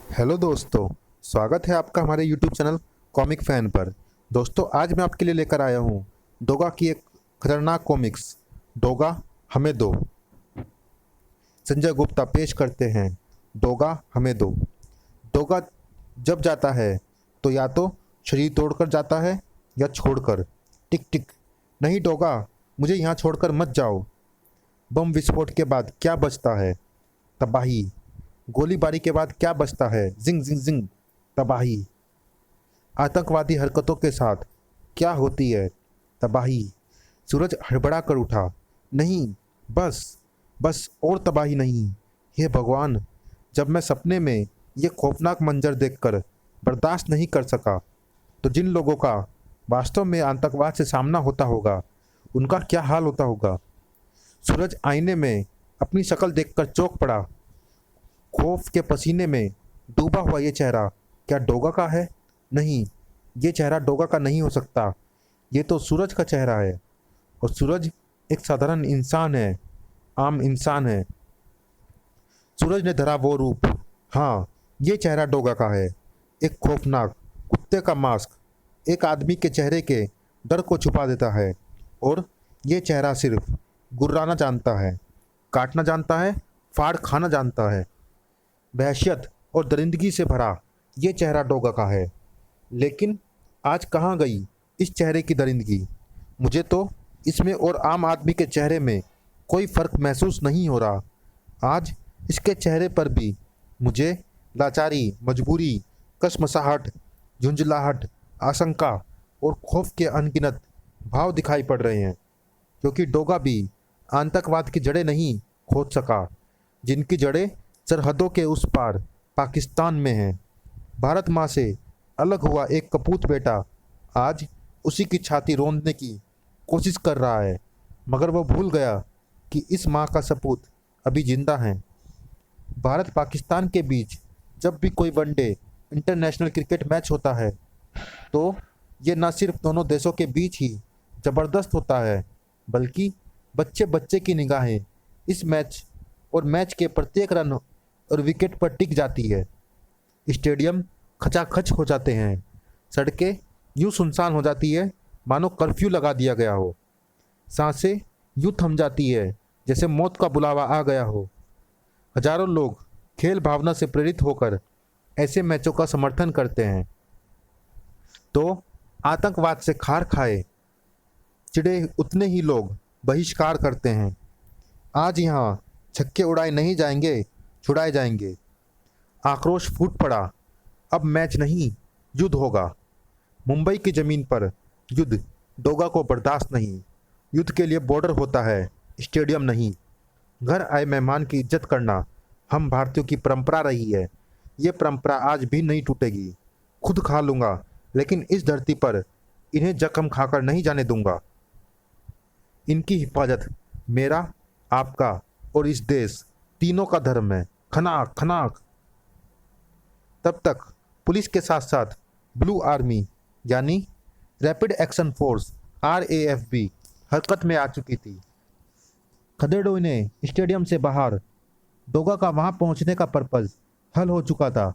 Hello दोस्तों। स्वागत है आपका हमारे यूट्यूब चैनल कॉमिक फैन पर। दोस्तों, आज मैं आपके लिए लेकर आया हूँ डोगा की एक खतरनाक कॉमिक्स, डोगा हमें दो। संजय गुप्ता पेश करते हैं डोगा हमें दो। डोगा जब जाता है तो या तो शरीर तोड़कर जाता है या छोड़कर। टिक टिक, नहीं डोगा, मुझे यहाँ छोड़कर मत जाओ। बम विस्फोट के बाद क्या बचता है? तबाही। गोलीबारी के बाद क्या बचता है? जिंग जिंग जिंग, तबाही। आतंकवादी हरकतों के साथ क्या होती है? तबाही। सूरज हड़बड़ा कर उठा। नहीं, बस, बस और तबाही नहीं। हे भगवान, जब मैं सपने में ये खौफनाक मंजर देखकर बर्दाश्त नहीं कर सका, तो जिन लोगों का वास्तव में आतंकवाद से सामना होता होगा, उनका क्या हाल होता होगा। सूरज आईने में अपनी शक्ल देखकर चौंक पड़ा। खौफ के पसीने में डूबा हुआ ये चेहरा क्या डोगा का है? नहीं, ये चेहरा डोगा का नहीं हो सकता। ये तो सूरज का चेहरा है, और सूरज एक साधारण इंसान है, आम इंसान है। सूरज ने धरा वो रूप। हाँ, ये चेहरा डोगा का है। एक खौफनाक कुत्ते का मास्क एक आदमी के चेहरे के डर को छुपा देता है, और ये चेहरा सिर्फ गुर्राना जानता है, काटना जानता है, फाड़ खाना जानता है। वहशत और दरिंदगी से भरा ये चेहरा डोगा का है। लेकिन आज कहाँ गई इस चेहरे की दरिंदगी? मुझे तो इसमें और आम आदमी के चेहरे में कोई फ़र्क महसूस नहीं हो रहा। आज इसके चेहरे पर भी मुझे लाचारी, मजबूरी, कसमसाहट, झुंझलाहट, आशंका और खौफ के अनगिनत भाव दिखाई पड़ रहे हैं, क्योंकि डोगा भी आतंकवाद की जड़ें नहीं खोद सका, जिनकी जड़ें सरहदों के उस पार पाकिस्तान में हैं। भारत माँ से अलग हुआ एक कपूत बेटा आज उसी की छाती रौंदने की कोशिश कर रहा है, मगर वो भूल गया कि इस माँ का सपूत अभी जिंदा है। भारत पाकिस्तान के बीच जब भी कोई वनडे इंटरनेशनल क्रिकेट मैच होता है, तो ये न सिर्फ दोनों देशों के बीच ही ज़बरदस्त होता है, बल्कि बच्चे बच्चे की निगाहें इस मैच और मैच के प्रत्येक रन और विकेट पर टिक जाती है। स्टेडियम खचाखच हो जाते हैं। सड़कें यूं सुनसान हो जाती है मानो कर्फ्यू लगा दिया गया हो। सांसें यूं थम जाती है जैसे मौत का बुलावा आ गया हो। हजारों लोग खेल भावना से प्रेरित होकर ऐसे मैचों का समर्थन करते हैं, तो आतंकवाद से खार खाए चिड़े उतने ही लोग बहिष्कार करते हैं। आज यहाँ छक्के उड़ाए नहीं जाएंगे, छुड़ाए जाएंगे। आक्रोश फूट पड़ा। अब मैच नहीं, युद्ध होगा। मुंबई की ज़मीन पर युद्ध डोगा को बर्दाश्त नहीं। युद्ध के लिए बॉर्डर होता है, स्टेडियम नहीं। घर आए मेहमान की इज्जत करना हम भारतीयों की परंपरा रही है। ये परंपरा आज भी नहीं टूटेगी। खुद खा लूँगा, लेकिन इस धरती पर इन्हें जख्म खाकर नहीं जाने दूंगा। इनकी हिफाजत मेरा, आपका और इस देश तीनों का धर्म है। खनाक खनाक। तब तक पुलिस के साथ साथ ब्लू आर्मी यानी रैपिड एक्शन फोर्स RAF भी हरकत में आ चुकी थी। खदेड़ों ने स्टेडियम से बाहर डोगा का वहां पहुंचने का पर्पज हल हो चुका था।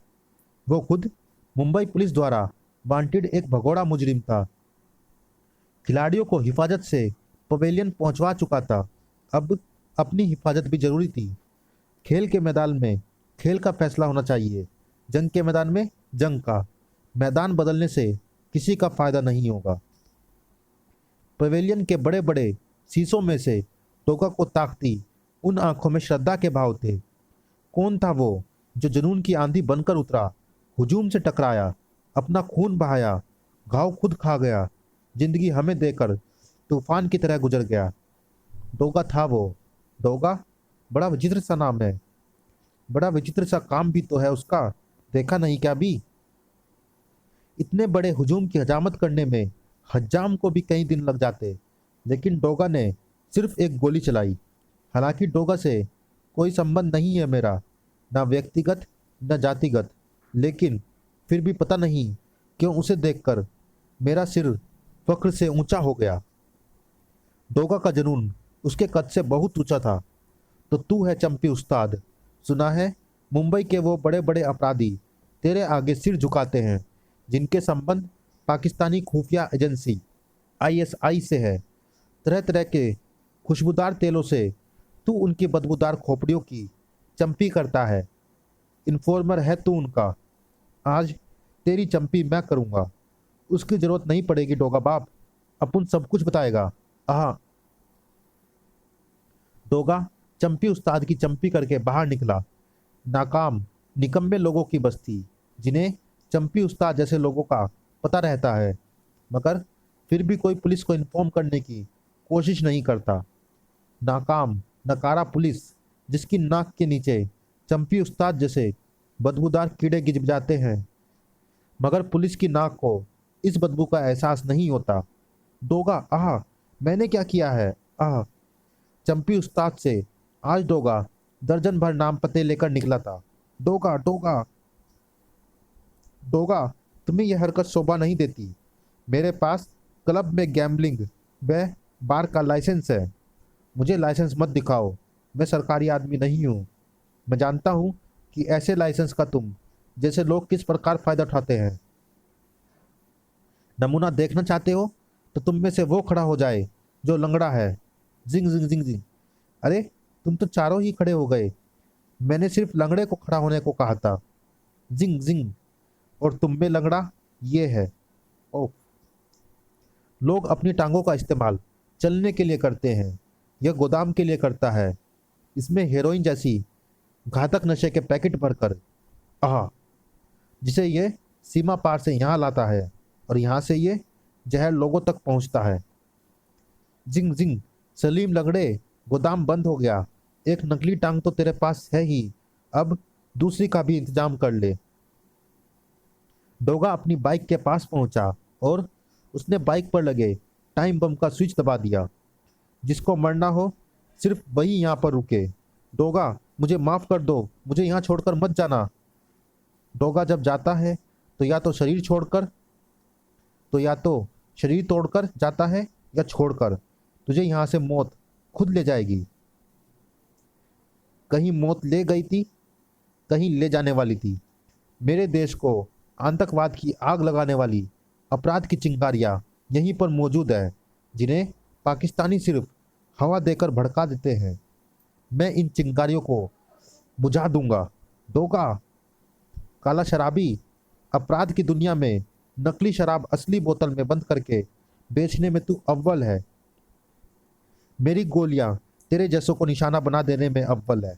वो खुद मुंबई पुलिस द्वारा वांटेड एक भगोड़ा मुजरिम था। खिलाड़ियों को हिफाजत से पवेलियन पहुंचवा चुका था। अब अपनी हिफाजत भी जरूरी थी। खेल के मैदान में खेल का फैसला होना चाहिए, जंग के मैदान में जंग का। मैदान बदलने से किसी का फायदा नहीं होगा। पवेलियन के बड़े बड़े शीशों में से डोगा को ताकती उन आंखों में श्रद्धा के भाव थे। कौन था वो जो जुनून की आंधी बनकर उतरा, हुजूम से टकराया, अपना खून बहाया, घाव खुद खा गया, जिंदगी हमें देकर तूफान की तरह गुजर गया? डोगा था वो। डोगा बड़ा विचित्र सा नाम है, बड़ा विचित्र सा काम भी तो है उसका। देखा नहीं क्या भी? इतने बड़े हुजूम की हजामत करने में हज्जाम को भी कई दिन लग जाते, लेकिन डोगा ने सिर्फ एक गोली चलाई। हालांकि डोगा से कोई संबंध नहीं है मेरा, ना व्यक्तिगत न जातिगत, लेकिन फिर भी पता नहीं क्यों उसे देखकर मेरा सिर फख्र से ऊंचा हो गया। डोगा का जुनून उसके कद से बहुत ऊंचा था। तो तू है चंपी उस्ताद, सुना है मुंबई के वो बड़े बड़े अपराधी तेरे आगे सिर झुकाते हैं, जिनके संबंध पाकिस्तानी खुफिया एजेंसी आईएसआई से है। तरह तरह के खुशबूदार तेलों से तू उनकी बदबूदार खोपड़ियों की चंपी करता है। इन्फॉर्मर है तू उनका। आज तेरी चंपी मैं करूँगा। उसकी ज़रूरत नहीं पड़ेगी डोगा बाप, अपुन सब कुछ बताएगा। आहा। डोगा चंपी उस्ताद की चंपी करके बाहर निकला। नाकाम निकम्मे लोगों की बस्ती, जिन्हें चंपी उस्ताद जैसे लोगों का पता रहता है, मगर फिर भी कोई पुलिस को इन्फॉर्म करने की कोशिश नहीं करता। नाकाम नकारा पुलिस, जिसकी नाक के नीचे चंपी उस्ताद जैसे बदबूदार कीड़े गिज जाते हैं, मगर पुलिस की नाक को इस बदबू का एहसास नहीं होता। डोगा आह, मैंने क्या किया है? आह। चंपी उस्ताद से आज डोगा दर्जन भर नाम पते लेकर निकला था। डोगा डोगा डोगा, तुम्हें यह हरकत शोभा नहीं देती। मेरे पास क्लब में गैम्बलिंग व बार का लाइसेंस है। मुझे लाइसेंस मत दिखाओ, मैं सरकारी आदमी नहीं हूँ। मैं जानता हूँ कि ऐसे लाइसेंस का तुम जैसे लोग किस प्रकार फ़ायदा उठाते हैं। नमूना देखना चाहते हो तो तुम में से वो खड़ा हो जाए जो लंगड़ा है। जिंग जिंग जिंग जिंग। अरे, तुम तो चारों ही खड़े हो गए। मैंने सिर्फ लंगड़े को खड़ा होने को कहा था। जिंग जिंग। और तुम में लंगड़ा ये है। ओह। लोग अपनी टांगों का इस्तेमाल चलने के लिए करते हैं, यह गोदाम के लिए करता है। इसमें हेरोइन जैसी घातक नशे के पैकेट भरकर, आह, जिसे ये सीमा पार से यहाँ लाता है और यहाँ से ये जहर लोगों तक पहुँचता है। जिंग जिंग। सलीम लंगड़े, गोदाम बंद हो गया। एक नकली टांग तो तेरे पास है ही, अब दूसरी का भी इंतजाम कर ले। डोगा अपनी बाइक के पास पहुंचा और उसने बाइक पर लगे टाइम बम का स्विच दबा दिया। जिसको मरना हो सिर्फ वही यहाँ पर रुके। डोगा, मुझे माफ़ कर दो, मुझे यहाँ छोड़कर मत जाना। डोगा जब जाता है तो या तो शरीर तोड़कर जाता है या छोड़कर। तुझे यहाँ से मौत खुद ले जाएगी। कहीं मौत ले गई थी, कहीं ले जाने वाली थी। मेरे देश को आतंकवाद की आग लगाने वाली अपराध की चिंगारियाँ यहीं पर मौजूद है, जिन्हें पाकिस्तानी सिर्फ हवा देकर भड़का देते हैं। मैं इन चिंगारियों को बुझा दूंगा। डोगा, काला शराबी, अपराध की दुनिया में नकली शराब असली बोतल में बंद करके बेचने में तू अव्वल है। मेरी गोलियां तेरे जैसों को निशाना बना देने में अव्वल है।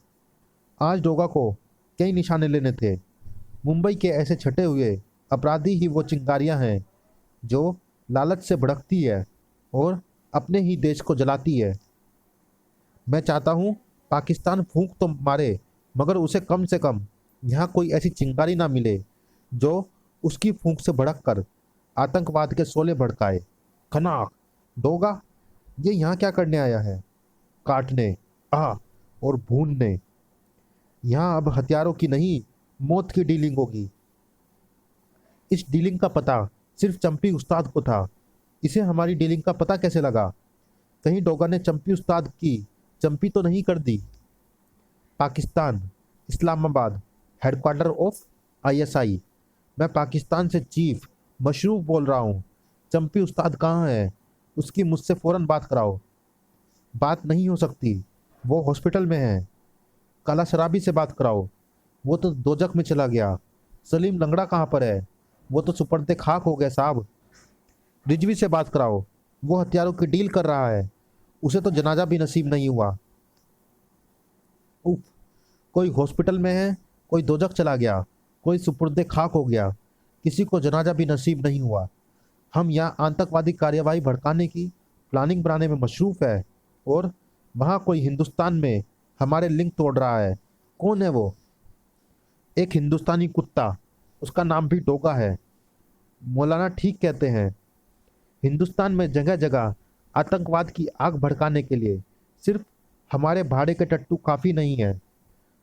आज डोगा को कई निशाने लेने थे। मुंबई के ऐसे छटे हुए अपराधी ही वो चिंगारियां हैं जो लालच से भड़कती है और अपने ही देश को जलाती है। मैं चाहता हूँ पाकिस्तान फूंक तो मारे, मगर उसे कम से कम यहाँ कोई ऐसी चिंगारी ना मिले जो उसकी फूंक से भड़क कर आतंकवाद के शोले भड़काए। खनाक। डोगा, ये यहाँ क्या करने आया है? काटने, और भूनने। यहाँ अब हथियारों की नहीं, मौत की डीलिंग होगी। इस डीलिंग का पता सिर्फ चंपी उस्ताद को था। इसे हमारी डीलिंग का पता कैसे लगा? कहीं डोगा ने चंपी उस्ताद की चंपी तो नहीं कर दी? Pakistan, Islamabad, headquarter of ISI. मैं पाकिस्तान से चीफ मशरूफ बोल रहा हूँ। चंपी उस्ताद कहाँ है? उसकी मुझसे फ़ौरन बात कराओ। बात नहीं हो सकती, वो हॉस्पिटल में है। काला शराबी से बात कराओ, वो तो दोजक में चला गया। सलीम लंगड़ा कहाँ पर है? वो तो सुपर्दे खाक हो गया साहब। रिजवी से बात कराओ, वो हथियारों की डील कर रहा है। उसे तो जनाजा भी नसीब नहीं हुआ। उफ, कोई हॉस्पिटल में है, कोई दोजक चला गया, कोई सुपुर्दे खाक हो गया, किसी को जनाजा भी नसीब नहीं हुआ। हम यहाँ आतंकवादी कार्यवाही भड़काने की प्लानिंग बनाने में मशरूफ़ है और वहाँ कोई हिंदुस्तान में हमारे लिंक तोड़ रहा है। कौन है वो? एक हिंदुस्तानी कुत्ता, उसका नाम भी डोगा है। मौलाना ठीक कहते हैं। हिंदुस्तान में जगह जगह आतंकवाद की आग भड़काने के लिए सिर्फ हमारे भाड़े के टट्टू काफ़ी नहीं है।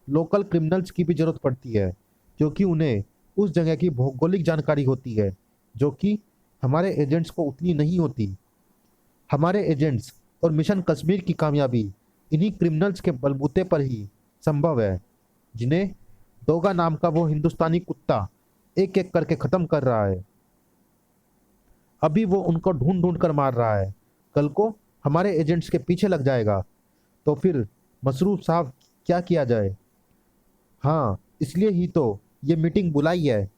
लोकल क्रिमिनल्स की भी ज़रूरत पड़ती है, क्योंकि उन्हें उस जगह की भौगोलिक जानकारी होती है जो कि हमारे एजेंट्स को उतनी नहीं होती। हमारे एजेंट्स और मिशन कश्मीर की कामयाबी इन्हीं क्रिमिनल्स के बलबूते पर ही संभव है, जिन्हें डोगा नाम का वो हिंदुस्तानी कुत्ता एक एक करके ख़त्म कर रहा है। अभी वो उनको ढूंढ ढूंढ कर मार रहा है, कल को हमारे एजेंट्स के पीछे लग जाएगा। तो फिर मसरूफ साहब क्या किया जाए? हाँ, इसलिए ही तो ये मीटिंग बुलाई है।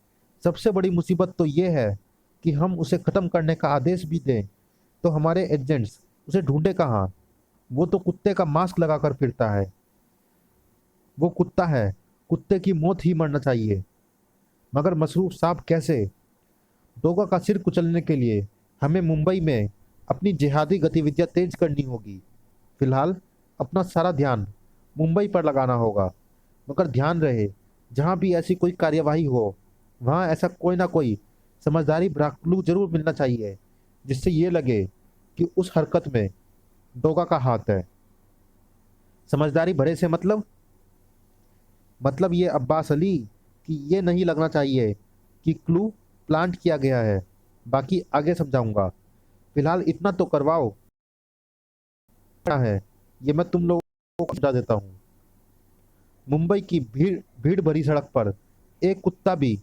सबसे बड़ी मुसीबत तो ये है कि हम उसे ख़त्म करने का आदेश भी दें तो हमारे एजेंट्स उसे ढूंढे कहाँ? वो तो कुत्ते का मास्क लगाकर फिरता है। वो कुत्ता है, कुत्ते की मौत ही मरना चाहिए। मगर मसरूफ साहब कैसे? डोगा का सिर कुचलने के लिए हमें मुंबई में अपनी जिहादी गतिविधियां तेज करनी होगी। फिलहाल अपना सारा ध्यान मुंबई पर लगाना होगा। मगर ध्यान रहे, जहाँ भी ऐसी कोई कार्यवाही हो वहाँ ऐसा कोई ना कोई समझदारी भरा क्लू जरूर मिलना चाहिए, जिससे ये लगे कि उस हरकत में डोगा का हाथ है। समझदारी भरे से मतलब ये अब्बास अली, कि ये नहीं लगना चाहिए कि क्लू प्लांट किया गया है। बाकी आगे समझाऊंगा। फिलहाल इतना तो करवाओ। क्या है ये, मैं तुम लोगों को समझा देता हूँ। मुंबई की भीड़ भीड़ भरी सड़क पर एक कुत्ता भी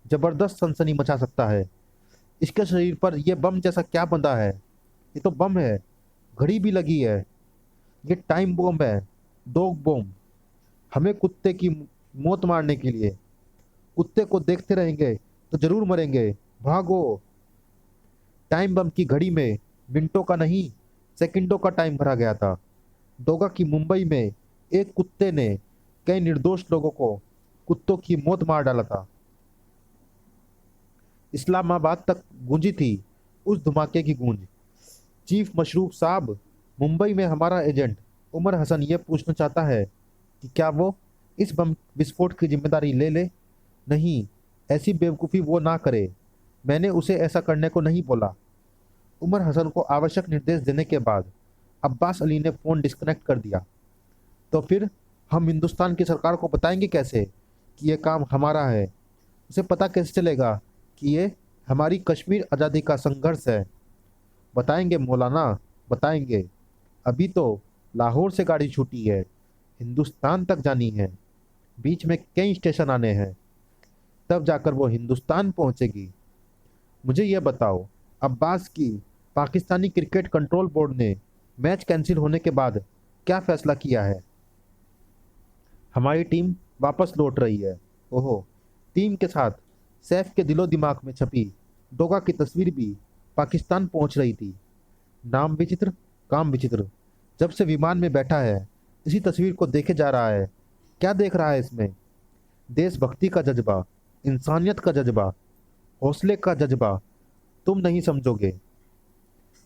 जबरदस्त सनसनी मचा सकता है। इसके शरीर पर यह बम जैसा क्या बंधा है? ये तो बम है, घड़ी भी लगी है। ये टाइम बम है, डॉग बम। हमें कुत्ते की मौत मारने के लिए। कुत्ते को देखते रहेंगे तो जरूर मरेंगे। भागो। टाइम बम की घड़ी में मिनटों का नहीं, सेकंडों का टाइम भरा गया था। डोगा की मुंबई में एक कुत्ते ने कई निर्दोष लोगों को कुत्तों की मौत मार डाला था। इस्लामाबाद तक गूंजी थी उस धमाके की गूंज। चीफ मशरूफ साहब, मुंबई में हमारा एजेंट उमर हसन ये पूछना चाहता है कि क्या वो इस बम विस्फोट की जिम्मेदारी ले ले। नहीं, ऐसी बेवकूफ़ी वो ना करे। मैंने उसे ऐसा करने को नहीं बोला। उमर हसन को आवश्यक निर्देश देने के बाद अब्बास अली ने फ़ोन डिस्कनेक्ट कर दिया। तो फिर हम हिंदुस्तान की सरकार को बताएंगे कैसे कि ये काम हमारा है? उसे पता कैसे चलेगा कि ये हमारी कश्मीर आज़ादी का संघर्ष है? बताएंगे मौलाना, बताएंगे। अभी तो लाहौर से गाड़ी छूटी है, हिंदुस्तान तक जानी है। बीच में कई स्टेशन आने हैं, तब जाकर वो हिंदुस्तान पहुंचेगी। मुझे ये बताओ, अब्बास की पाकिस्तानी क्रिकेट कंट्रोल बोर्ड ने मैच कैंसिल होने के बाद क्या फैसला किया है? हमारी टीम वापस लौट रही है। ओहो, टीम के साथ सैफ के दिलो दिमाग में छपी डोगा की तस्वीर भी पाकिस्तान पहुंच रही थी। नाम विचित्र, काम विचित्र। जब से विमान में बैठा है इसी तस्वीर को देखे जा रहा है। क्या देख रहा है इसमें? देशभक्ति का जज्बा, इंसानियत का जज्बा, हौसले का जज्बा। तुम नहीं समझोगे।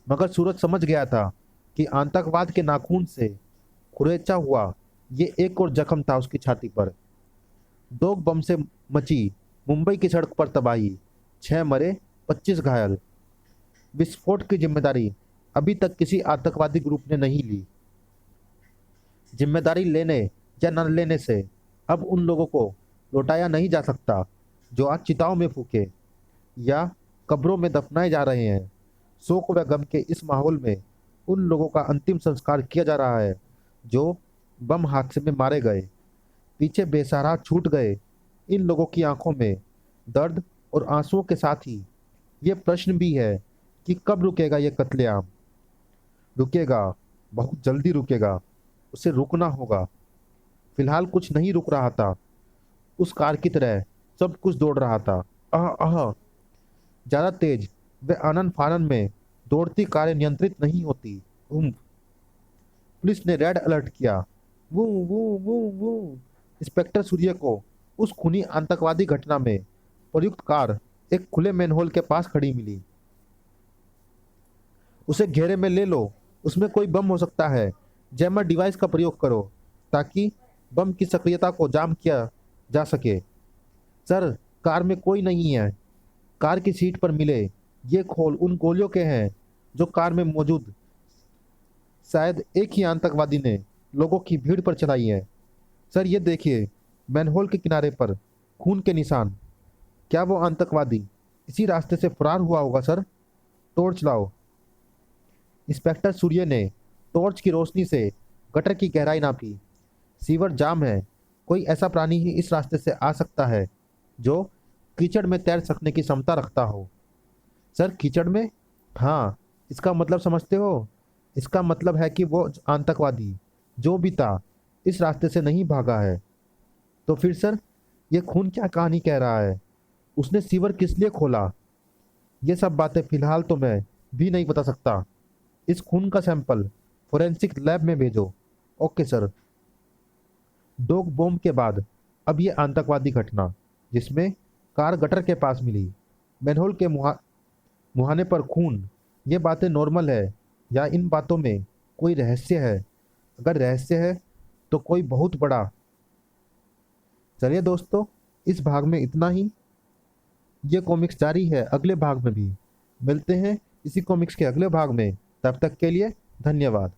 मगर सूरज समझ गया था कि आतंकवाद के नाखून से खुरेचा हुआ ये एक और जख्म था उसकी छाती पर। डोग बम से मची मुंबई की सड़क पर तबाही, 6 मरे, 25 घायल। विस्फोट की जिम्मेदारी अभी तक किसी आतंकवादी ग्रुप ने नहीं ली। जिम्मेदारी लेने या न लेने से अब उन लोगों को लौटाया नहीं जा सकता जो आज चिताओं में फूके या कब्रों में दफनाए जा रहे हैं। शोक व गम के इस माहौल में उन लोगों का अंतिम संस्कार किया जा रहा है जो बम हादसे में मारे गए, पीछे बेसहारा छूट गए। इन लोगों की आंखों में दर्द और आंसुओं के साथ ही ये प्रश्न भी है कि कब रुकेगा ये कत्लेआम। रुकेगा, बहुत जल्दी रुकेगा। उसे रुकना होगा। फिलहाल कुछ नहीं रुक रहा था। उस कार की तरह सब कुछ दौड़ रहा था। आह आह, ज्यादा तेज व आनन फानन में दौड़ती कारें नियंत्रित नहीं होती। उम्फ। पुलिस ने रेड अलर्ट किया। वो वो वो वो इंस्पेक्टर सूर्य को उस खूनी आतंकवादी घटना में प्रयुक्त कार एक खुले मैनहोल के पास खड़ी मिली। उसे घेरे में ले लो, उसमें कोई बम हो सकता है। जैमर डिवाइस का प्रयोग करो ताकि बम की सक्रियता को जाम किया जा सके। सर, कार में कोई नहीं है। कार की सीट पर मिले ये खोल उन गोलियों के हैं जो कार में मौजूद शायद एक ही आतंकवादी ने लोगों की भीड़ पर चलाई है। सर ये देखिए, मैनहोल के किनारे पर खून के निशान। क्या वो आतंकवादी इसी रास्ते से फरार हुआ होगा सर? टॉर्च लाओ। इंस्पेक्टर सूर्य ने टॉर्च की रोशनी से गटर की गहराई नापी। सीवर जाम है। कोई ऐसा प्राणी ही इस रास्ते से आ सकता है जो कीचड़ में तैर सकने की क्षमता रखता हो। सर कीचड़ में? हाँ, इसका मतलब समझते हो? इसका मतलब है कि वो आतंकवादी जो भी था इस रास्ते से नहीं भागा है। तो फिर सर ये खून क्या कहानी कह रहा है? उसने सीवर किस लिए खोला? ये सब बातें फिलहाल तो मैं भी नहीं बता सकता। इस खून का सैंपल फोरेंसिक लैब में भेजो। Okay sir. डोग बॉम्ब के बाद अब ये आतंकवादी घटना जिसमें कार गटर के पास मिली, मैनहोल के मुहाने पर खून, ये बातें नॉर्मल है या इन बातों में कोई रहस्य है? अगर रहस्य है तो कोई बहुत बड़ा। चलिए दोस्तों, इस भाग में इतना ही। ये कॉमिक्स जारी है अगले भाग में भी। मिलते हैं इसी कॉमिक्स के अगले भाग में। तब तक के लिए धन्यवाद।